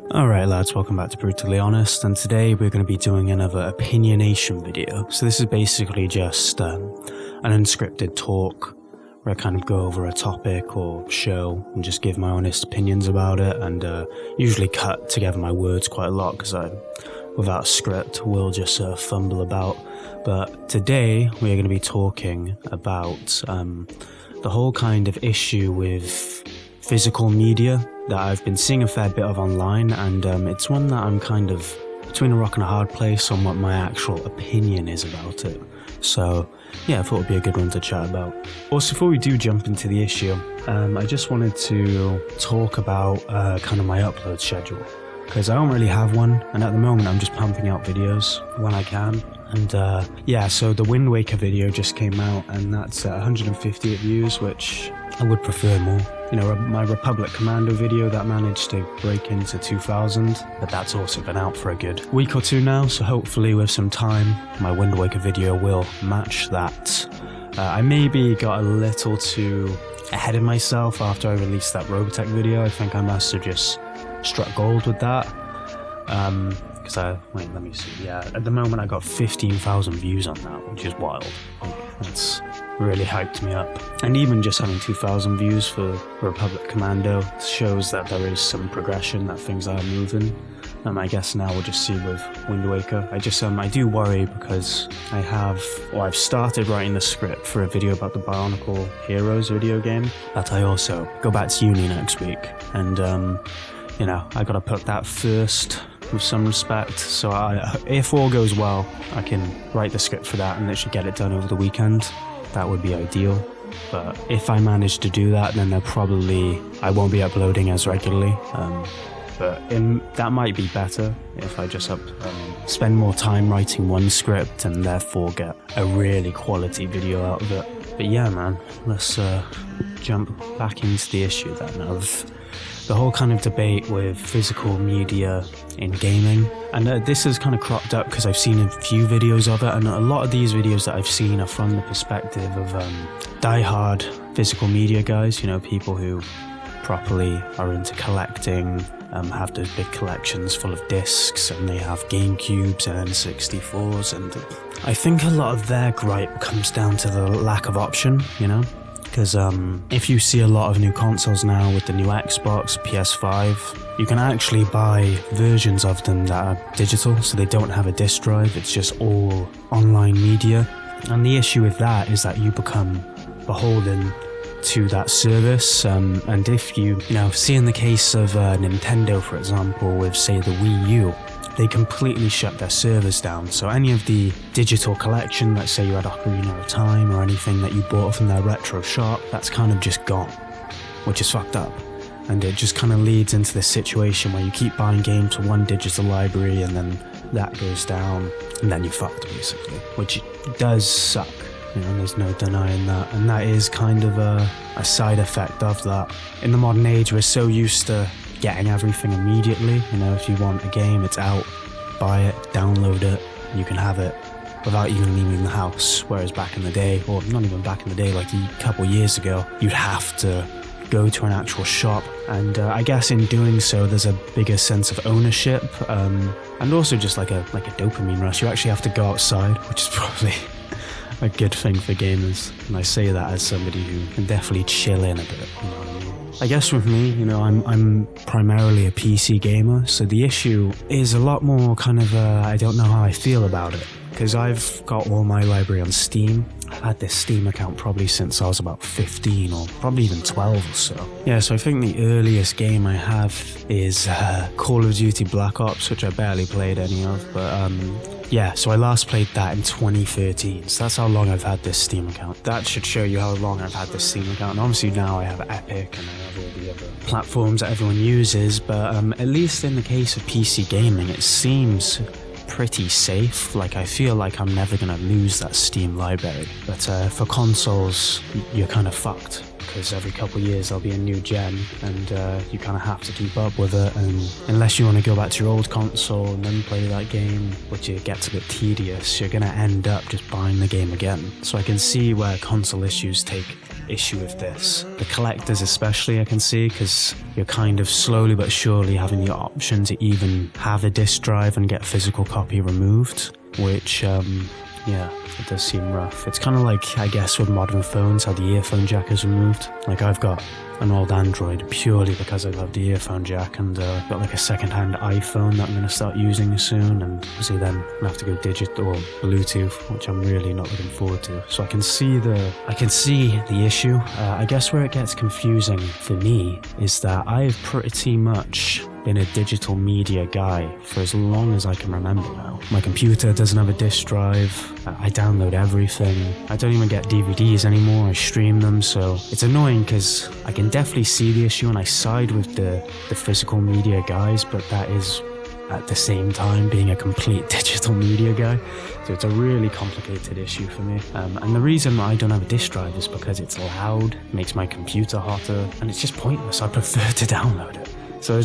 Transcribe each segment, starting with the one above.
Alright lads, welcome back to Brutally Honest, and today we're going to be doing another Opinination video. So this is basically just an unscripted talk where I kind of go over a topic or show and just give my honest opinions about it, and usually cut together my words quite a lot because without a script will just fumble about. But today we're going to be talking about the whole kind of issue with physical media that I've been seeing a fair bit of online, and it's one that I'm kind of between a rock and a hard place on what my actual opinion is about it. So yeah, I thought it'd be a good one to chat about. Also, before we do jump into the issue, I just wanted to talk about kind of my upload schedule, because I don't really have one, and at the moment I'm just pumping out videos when I can. And yeah, so the Wind Waker video just came out, and that's 158 views, which I would prefer more. You know, my Republic Commando video that managed to break into 2,000, but that's also been out for a good week or two now, so hopefully with some time my Wind Waker video will match that. I maybe got a little too ahead of myself after I released that Robotech video. I think I must have just struck gold with that. Wait, let me see. Yeah, at the moment I got 15,000 views on that, which is wild. That's really hyped me up. And even just having 2,000 views for Republic Commando shows that there is some progression, that things are moving. I guess now we'll just see with Wind Waker. I do worry because I've started writing the script for a video about the Bionicle Heroes video game, but I also go back to uni next week, and you know, I gotta put that first with some respect. So if all goes well, I can write the script for that and literally get it done over the weekend. That would be ideal. But if I manage to do that, then I won't be uploading as regularly. But that might be better if I just spend more time writing one script and therefore get a really quality video out of it. But yeah, man, let's jump back into the issue then of the whole kind of debate with physical media in gaming. And this has kind of cropped up because I've seen a few videos of it, and a lot of these videos that I've seen are from the perspective of die-hard physical media guys, you know, people who properly are into collecting, have those big collections full of discs, and they have GameCubes and N64s, and I think a lot of their gripe comes down to the lack of option, you know? Because if you see a lot of new consoles now with the new Xbox, PS5, you can actually buy versions of them that are digital, so they don't have a disc drive, it's just all online media. And the issue with that is that you become beholden to that service, and if you see in the case of Nintendo, for example, with say the Wii U, they completely shut their servers down. So any of the digital collection, let's say you had Ocarina of Time or anything that you bought from their retro shop, that's kind of just gone, which is fucked up. And it just kind of leads into this situation where you keep buying games from one digital library, and then that goes down, and then you're fucked basically, which does suck. You know, there's no denying that, and that is kind of a side effect of that. In the modern age, we're so used to getting everything immediately. You know, if you want a game, it's out, buy it, download it, you can have it without even leaving the house. Whereas back in the day, or not even back in the day, like a couple years ago, you'd have to go to an actual shop, and I guess in doing so there's a bigger sense of ownership, and also just like a dopamine rush. You actually have to go outside, which is probably a good thing for gamers, and I say that as somebody who can definitely chill in a bit, you know what I mean? I guess with me, you know, I'm primarily a PC gamer, so the issue is a lot more kind of, I don't know how I feel about it, because I've got all my library on Steam. I've had this Steam account probably since I was about 15 or probably even 12 or so. Yeah, so I think the earliest game I have is Call of Duty Black Ops, which I barely played any of, but yeah, so I last played that in 2013, so that's how long I've had this Steam account. That should show you how long I've had this Steam account. And obviously now I have Epic and I have all the other platforms that everyone uses, but at least in the case of PC gaming, it seems pretty safe. Like, I feel like I'm never going to lose that Steam library. But for consoles, you're kind of fucked. because every couple of years there'll be a new gen, and you kind of have to keep up with it. And unless you want to go back to your old console and then play that game, which it gets a bit tedious, you're going to end up just buying the game again. So I can see where console issues take issue with this. The collectors especially, I can see, because you're kind of slowly but surely having the option to even have a disc drive and get a physical copy removed, which yeah, it does seem rough. It's kind of like, I guess, with modern phones, how the earphone jack is removed. Like, I've got an old Android purely because I love the earphone jack, and got like a second-hand iPhone that I'm going to start using soon, and obviously then I'm going to have to go digital or Bluetooth, which I'm really not looking forward to. So I can see the issue. I guess where it gets confusing for me is that I've pretty much been a digital media guy for as long as I can remember now. My computer doesn't have a disc drive. I download everything. I don't even get DVDs anymore. I stream them, so it's annoying because I can definitely see the issue and I side with the physical media guys, but that is at the same time being a complete digital media guy. So it's a really complicated issue for me. And the reason I don't have a disc drive is because it's loud, makes my computer hotter, and it's just pointless. I prefer to download it. So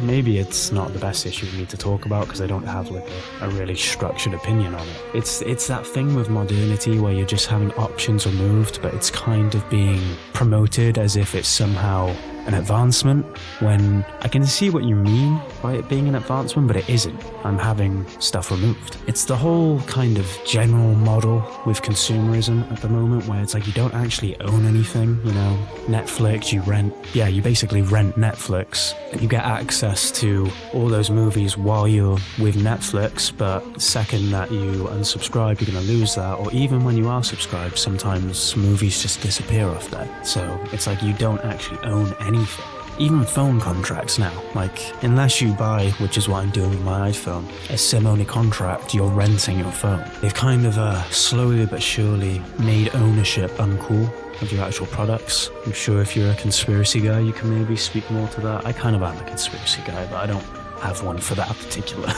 maybe it's not the best issue for me to talk about because I don't have like a really structured opinion on it. It's that thing with modernity where you're just having options removed, but it's kind of being promoted as if it's somehow an advancement, when I can see what you mean by it being an advancement, but it isn't. I'm having stuff removed. It's the whole kind of general model with consumerism at the moment where it's like you don't actually own anything, you know. Netflix, you basically rent Netflix and you get access to all those movies while you're with Netflix, but the second that you unsubscribe, you're going to lose that, or even when you are subscribed, sometimes movies just disappear off there. So it's like you don't actually own anything. Even phone contracts now, like, unless you buy, which is what I'm doing with my iPhone, a SIM-only contract, you're renting your phone. They've kind of slowly but surely made ownership uncool of your actual products. I'm sure if you're a conspiracy guy, you can maybe speak more to that. I kind of am a conspiracy guy, but I don't have one for that particular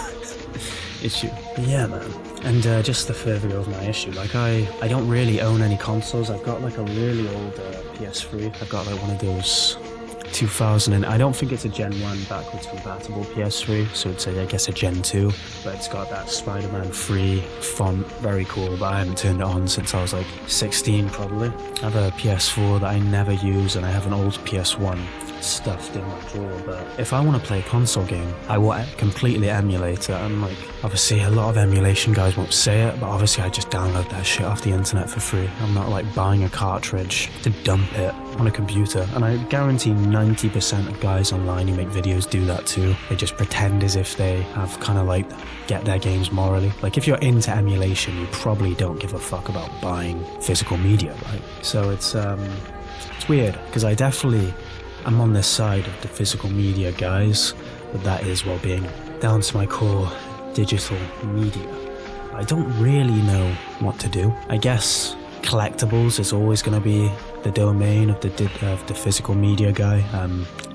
issue. But yeah, man. And just to further go over my issue, like I don't really own any consoles. I've got like a really old PS3. I've got like one of those 2000, and I don't think it's a Gen 1 backwards compatible PS3, so it's I guess a Gen 2, but it's got that Spider-Man 3 font, very cool, but I haven't turned it on since I was like 16 probably. I have a PS4 that I never use, and I have an old PS1 stuffed in my drawer, but if I want to play a console game, I will completely emulate it, and like, obviously a lot of emulation guys won't say it, but obviously I just download that shit off the internet for free. I'm not like buying a cartridge to dump it on a computer, and I guarantee 90% of guys online who make videos do that too. They just pretend as if they have kind of like get their games morally. Like, if you're into emulation, you probably don't give a fuck about buying physical media, right? So it's weird, because I'm on this side of the physical media guys, but that is while being down to my core digital media. I don't really know what to do. I guess collectibles is always going to be the domain of the physical media guy.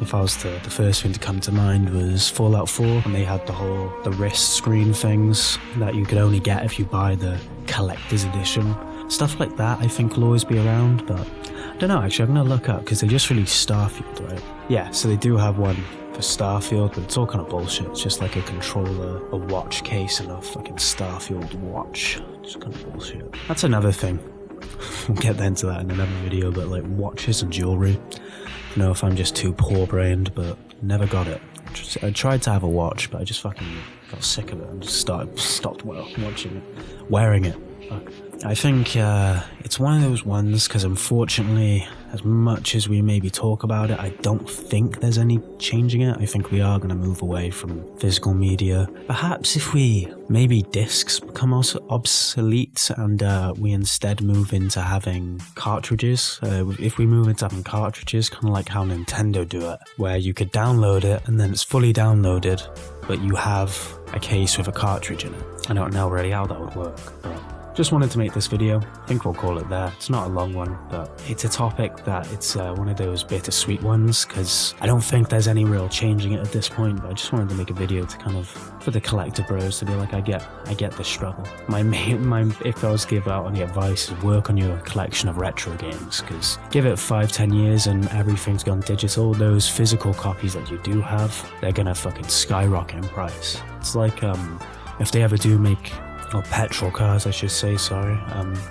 If I was the first thing to come to mind was Fallout 4, and they had the wrist screen things that you could only get if you buy the collector's edition. Stuff like that I think will always be around, but I don't know, actually I'm going to look up, because they just released Starfield, right? Yeah, so they do have one for Starfield, but it's all kind of bullshit. It's just like a controller, a watch case, and a fucking Starfield watch. Just kind of bullshit. That's another thing. We'll get into that in another video, but like watches and jewelry. I don't know if I'm just too poor-brained, but never got it. I tried to have a watch, but I just fucking got sick of it and just stopped watching it, wearing it. I think it's one of those ones, because unfortunately, as much as we maybe talk about it, I don't think there's any changing it. I think we are going to move away from physical media. Perhaps if maybe discs become obsolete and we instead move into having cartridges. If we move into having cartridges, kind of like how Nintendo do it, where you could download it and then it's fully downloaded, but you have a case with a cartridge in it. I don't know really how that would work, but just wanted to make this video. I think we'll call it there. It's not a long one, but it's a topic that it's one of those bittersweet ones, because I don't think there's any real changing it at this point, but I just wanted to make a video to kind of, for the collector bros to be like, I get the struggle. My if I was to give out any advice, is work on your collection of retro games, because give it 5-10 years and everything's gone digital, those physical copies that you do have, they're gonna fucking skyrocket in price. It's like if they ever do make, or petrol cars I should say, sorry,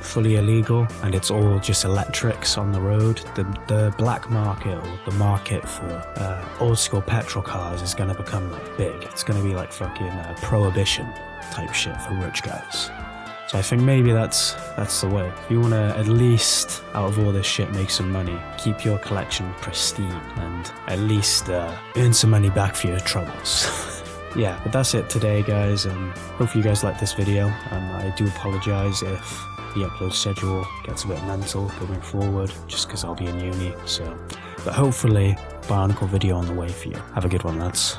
fully illegal, and it's all just electrics on the road, the black market, or the market for old school petrol cars, is going to become like big. It's going to be like fucking prohibition type shit for rich guys. So I think maybe that's the way. If you want to at least, out of all this shit, make some money, keep your collection pristine, and at least earn some money back for your troubles. Yeah, but that's it today, guys. Hopefully you guys like this video. I do apologise if the upload schedule gets a bit mental going forward, just because I'll be in uni. So, but hopefully, Bionicle video on the way for you. Have a good one, lads.